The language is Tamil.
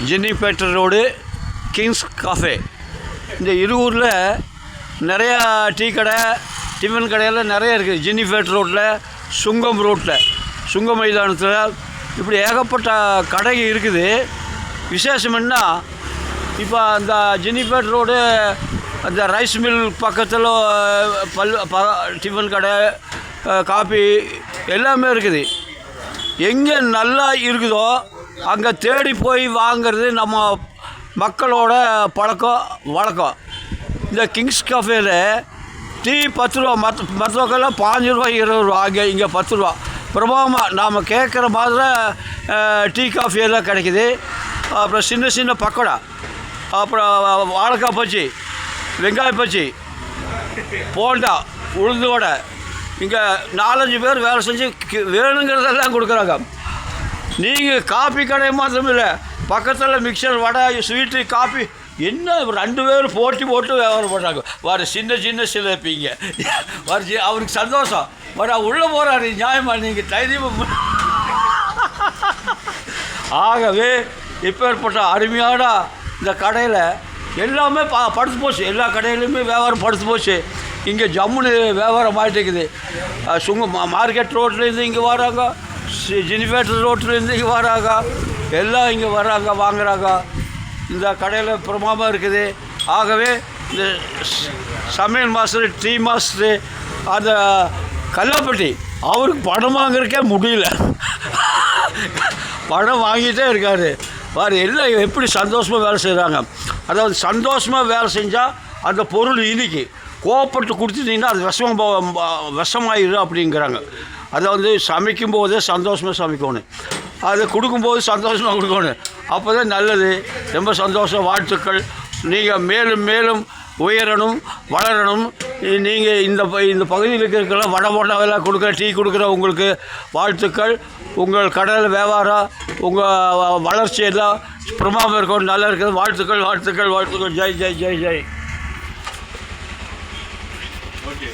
ஜென்னிஃபேட்டர் ரோடு, கிங்ஸ் காஃபே. இந்த இருவூரில் நிறையா டீ கடை, டிஃபன் கடையெல்லாம் நிறைய இருக்குது. ஜென்னிஃபேட்டர் ரோட்டில், சுங்கம் ரோட்டில், சுங்கம் மைதானத்தில் இப்படி ஏகப்பட்ட கடை இருக்குது. விசேஷம் என்ன, இப்போ அந்த ஜென்னிஃபேட்டர் ரோடு அந்த ரைஸ் மில் பக்கத்தில் டிஃபன் கடை, காஃபி எல்லாமே இருக்குது. எங்கே நல்லா இருக்குதோ அங்கே தேடி போய் வாங்கிறது நம்ம மக்களோட வழக்கம். இந்த கிங்ஸ் காஃபேயில் டீ 10 ரூபா, மற்ற பக்கம்லாம் 5 ரூபா 20 ரூபா, இங்கே 10 ரூபா. பிரபலமாக நாம் கேட்குற மாதிரி டீ காஃபி எல்லாம் கிடைக்குது. அப்புறம் சின்ன சின்ன பக்கோடா, அப்புறம் வாழைக்காய் பச்சி, வெங்காய பச்சி, போண்டா, உளுந்து வடை. இங்கே 4-5 பேர் வேலை செஞ்சு வேணுங்கிறதெல்லாம் கொடுக்குறாங்க. நீங்கள் காஃபி கடை மாத்திரம் இல்லை, பக்கத்தில் மிக்சர், வடை, ஸ்வீட்டு, காஃபி என்ன 2 பேர் போட்டி போட்டு வியாபாரம் பண்ணுறாங்க. வர சின்ன சின்ன சிலப்பிங்க அவருக்கு சந்தோஷம். உள்ளே போகிறாரு நியாயமாக, நீங்கள் தைரியமாக. ஆகவே இப்பேற்பட்ட அருமையான இந்த கடையில் எல்லாமே படுத்து போச்சு. எல்லா கடையிலையுமே வியாபாரம் படுத்து போச்சு. இங்கே ஜம்முன்னு வியாபாரம் ஆகிட்டு இருக்குது. மார்க்கெட் ரோட்லேருந்து இங்கே வராங்க, ஜென்னிஃபேட்டர் ரோட்லேருந்து இங்கே வராங்க, எல்லாம் இங்கே வராங்க, வாங்குறாங்க. இந்த கடையில் பிரமாதமாக இருக்குது. ஆகவே இந்த சமையல் மாஸ்டர், டீ மாஸ்டரு, அந்த கல்லாப்பட்டி அவருக்கு பணம் வாங்குறதுக்கே முடியல. பணம் வாங்கிட்டே இருக்கார். எல்லாம் எப்படி சந்தோஷமாக வேலை செய்கிறாங்க. அதாவது சந்தோஷமாக வேலை செஞ்சால் அந்த பொருள் இன்றைக்கி கோவப்பட்டு கொடுத்துட்டிங்கன்னா அது விஷமாயிடும் அப்படிங்கிறாங்க. அதாவது சமைக்கும் போதே சந்தோஷமாக சமைக்கணும், அது கொடுக்கும்போது சந்தோஷமாக கொடுக்கணும். அப்போ தான் நல்லது. ரொம்ப சந்தோஷம். வாழ்த்துக்கள். நீங்கள் மேலும் மேலும் உயரணும், வளரணும். நீங்கள் இந்த பகுதியில் இருக்கிற வடை போண்டாவெல்லாம் கொடுக்குற, டீ கொடுக்குற உங்களுக்கு வாழ்த்துக்கள். உங்கள் கடையில் வியாபாரம், உங்கள் வளர்ச்சி எல்லாம் பிரமாதமாக இருக்கணும், நல்லா இருக்குது. வாழ்த்துக்கள், வாழ்த்துக்கள், வாழ்த்துக்கள். ஜெய் ஜெய் ஜெய் ஜெய். ஓகே.